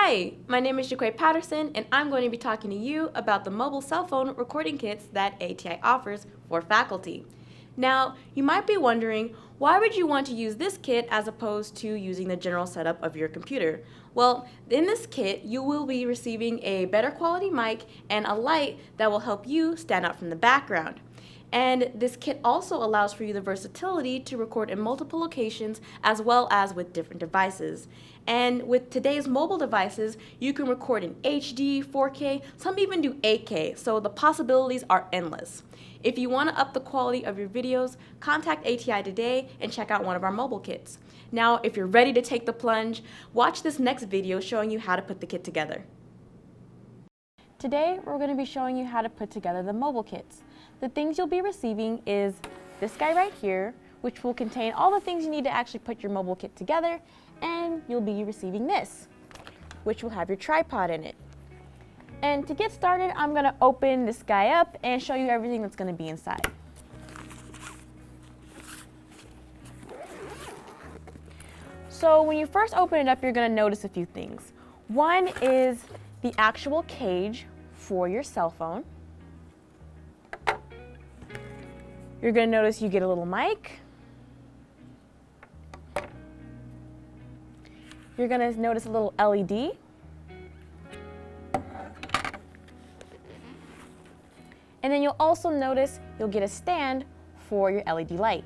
Hi, my name is Jaquay Patterson, and I'm going to be talking to you about the mobile cell phone recording kits that ATI offers for faculty. Now, you might be wondering, why would you want to use this kit as opposed to using the general setup of your computer? Well, in this kit, you will be receiving a better quality mic and a light that will help you stand out from the background. And this kit also allows for you the versatility to record in multiple locations as well as with different devices. And with today's mobile devices, you can record in HD, 4K, some even do 8K, so the possibilities are endless. If you want to up the quality of your videos, contact ATI today and check out one of our mobile kits. Now, if you're ready to take the plunge, watch this next video showing you how to put the kit together. Today, we're going to be showing you how to put together the mobile kits. The things you'll be receiving is this guy right here, which will contain all the things you need to actually put your mobile kit together, and you'll be receiving this, which will have your tripod in it. And to get started, I'm going to open this guy up and show you everything that's going to be inside. So when you first open it up, you're going to notice a few things. One is the actual cage for your cell phone. You're going to notice you get a little mic. You're going to notice a little LED. And then you'll also notice you'll get a stand for your LED light.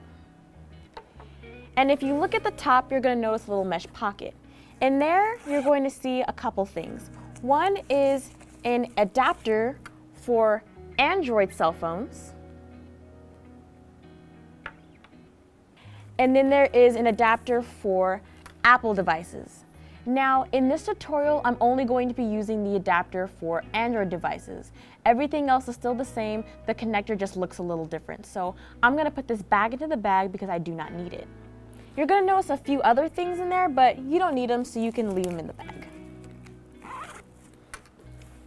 And if you look at the top, you're going to notice a little mesh pocket. In there, you're going to see a couple things. One is an adapter for Android cell phones. And then there is an adapter for Apple devices. Now, in this tutorial, I'm only going to be using the adapter for Android devices. Everything else is still the same, the connector just looks a little different. So I'm going to put this back into the bag because I do not need it. You're going to notice a few other things in there, but you don't need them, so you can leave them in the bag.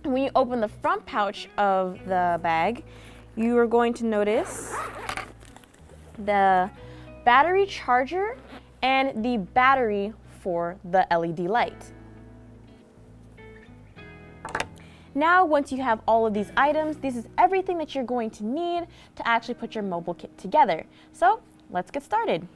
When you open the front pouch of the bag, you are going to notice the battery charger and the battery for the LED light. Now, once you have all of these items, this is everything that you're going to need to actually put your mobile kit together. So, let's get started.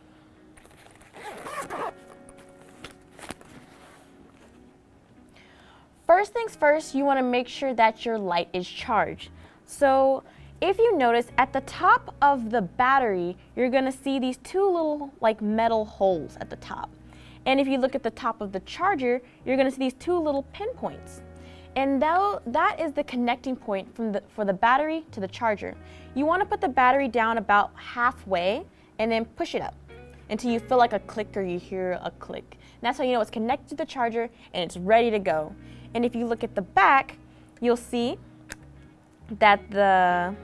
First things first, you want to make sure that your light is charged. So, if you notice, at the top of the battery, you're going to see these two little metal holes at the top. And if you look at the top of the charger, you're going to see these two little pinpoints. And that is the connecting point for the battery to the charger. You want to put the battery down about halfway and then push it up until you feel like a click or you hear a click. And that's how you know it's connected to the charger and it's ready to go. And if you look at the back, you'll see that the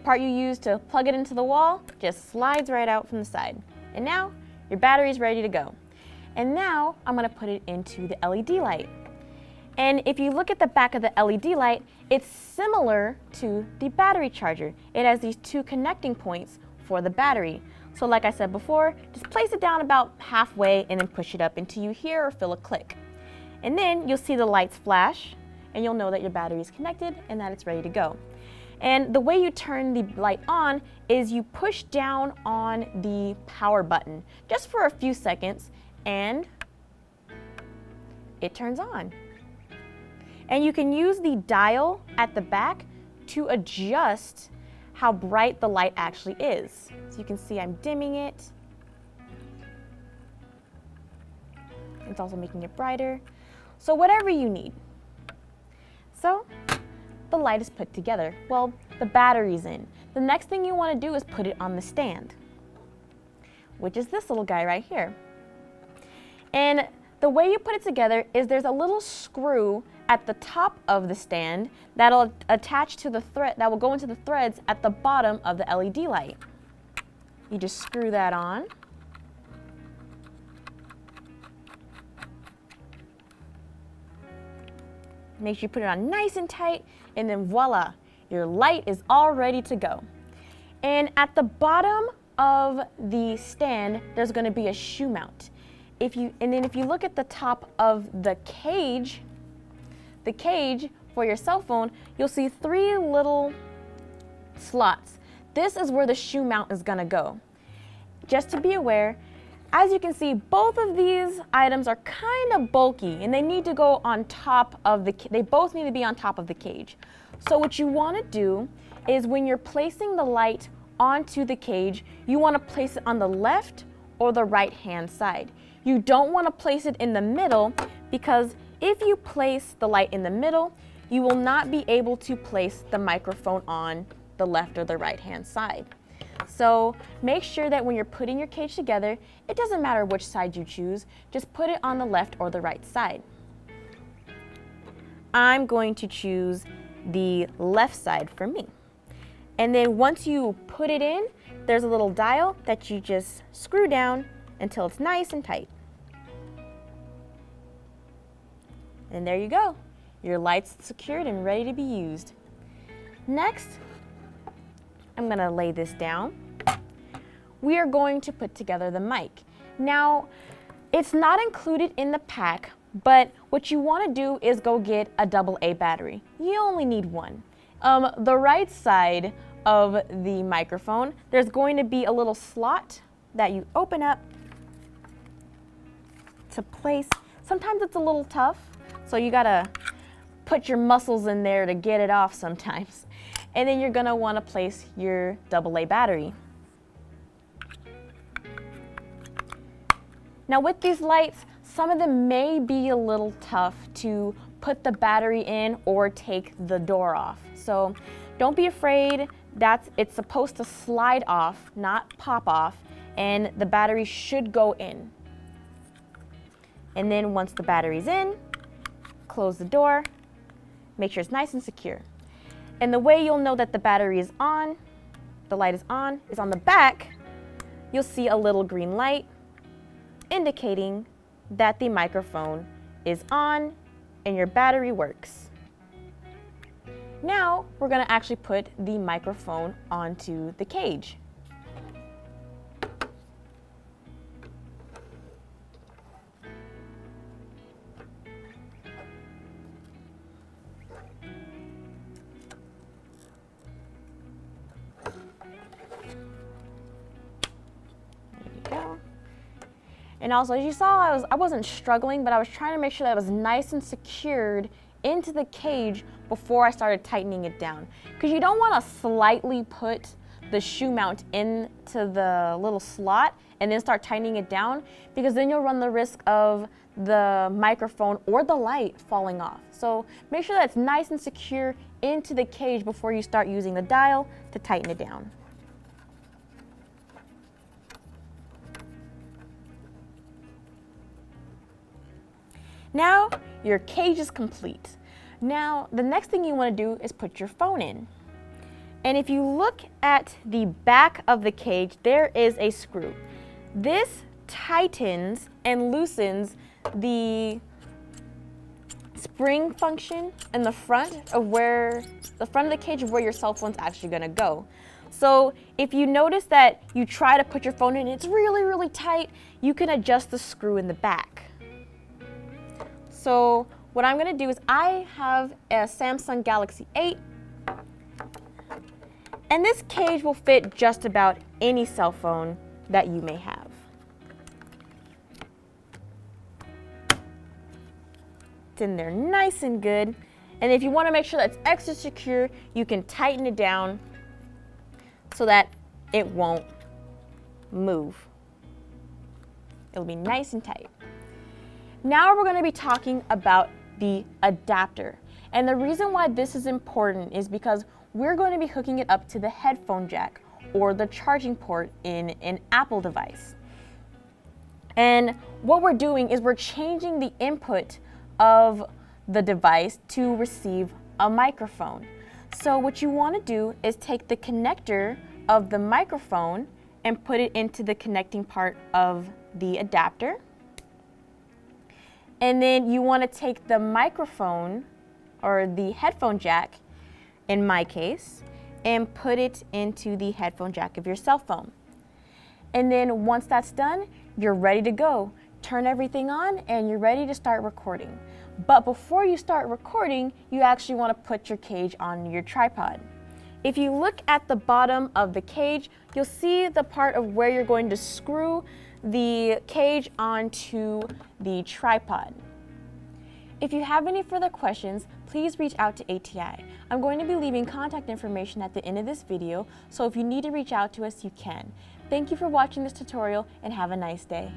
part you use to plug it into the wall just slides right out from the side. And now your battery is ready to go. And now I'm going to put it into the LED light. And if you look at the back of the LED light, it's similar to the battery charger. It has these two connecting points for the battery. So like I said before, just place it down about halfway and then push it up until you hear or feel a click. And then you'll see the lights flash and you'll know that your battery is connected and that it's ready to go. And the way you turn the light on is you push down on the power button just for a few seconds and it turns on. And you can use the dial at the back to adjust how bright the light actually is. So you can see I'm dimming it. It's also making it brighter. So whatever you need. So the light is put together. Well, the battery's in. The next thing you want to do is put it on the stand, which is this little guy right here. And the way you put it together is there's a little screw at the top of the stand that'll attach to the thread, that will go into the threads at the bottom of the LED light. You just screw that on. Make sure you put it on nice and tight, and then voila, your light is all ready to go. And at the bottom of the stand, there's going to be a shoe mount. If you look at the top of the cage the cage for your cell phone, you'll see 3 little slots. This is where the shoe mount is gonna go. Just to be aware, as you can see, both of these items are kind of bulky and they need to go on top of they both need to be on top of the cage. So what you wanna do is when you're placing the light onto the cage, you wanna place it on the left or the right hand side. You don't wanna place it in the middle because if you place the light in the middle, you will not be able to place the microphone on the left or the right hand side. So make sure that when you're putting your cage together, it doesn't matter which side you choose, just put it on the left or the right side. I'm going to choose the left side for me. And then once you put it in, there's a little dial that you just screw down until it's nice and tight. And there you go. Your light's secured and ready to be used. Next, I'm gonna lay this down. We are going to put together the mic. Now, it's not included in the pack, but what you wanna do is go get a AA battery. You only need one. The right side of the microphone, there's going to be a little slot that you open up to place. Sometimes it's a little tough, so you gotta put your muscles in there to get it off sometimes. And then you're gonna wanna place your AA battery. Now with these lights, some of them may be a little tough to put the battery in or take the door off. So don't be afraid, it's supposed to slide off, not pop off, and the battery should go in. And then once the battery's in, close the door, make sure it's nice and secure. And the way you'll know that the battery is on, the light is on the back. You'll see a little green light indicating that the microphone is on and your battery works. Now we're gonna actually put the microphone onto the cage. And also, as you saw, I wasn't struggling, but I was trying to make sure that it was nice and secured into the cage before I started tightening it down. Because you don't want to slightly put the shoe mount into the little slot and then start tightening it down, because then you'll run the risk of the microphone or the light falling off. So make sure that it's nice and secure into the cage before you start using the dial to tighten it down. Now your cage is complete. Now the next thing you want to do is put your phone in. And if you look at the back of the cage, there is a screw. This tightens and loosens the spring function in the front of the cage of where your cell phone's actually going to go. So if you notice that you try to put your phone in, it's really, really tight, you can adjust the screw in the back. So what I'm going to do is I have a Samsung Galaxy 8, and this cage will fit just about any cell phone that you may have. It's in there nice and good. And if you want to make sure that it's extra secure, you can tighten it down so that it won't move. It'll be nice and tight. Now we're going to be talking about the adapter. And the reason why this is important is because we're going to be hooking it up to the headphone jack or the charging port in an Apple device. And what we're doing is we're changing the input of the device to receive a microphone. So what you want to do is take the connector of the microphone and put it into the connecting part of the adapter. And then you want to take the microphone or the headphone jack, in my case, and put it into the headphone jack of your cell phone. And then once that's done, you're ready to go. turn everything on, and you're ready to start recording. But before you start recording, you actually want to put your cage on your tripod. If you look at the bottom of the cage, you'll see the part of where you're going to screw the cage onto the tripod. If you have any further questions, please reach out to ATI. I'm going to be leaving contact information at the end of this video, so if you need to reach out to us, you can. Thank you for watching this tutorial and have a nice day.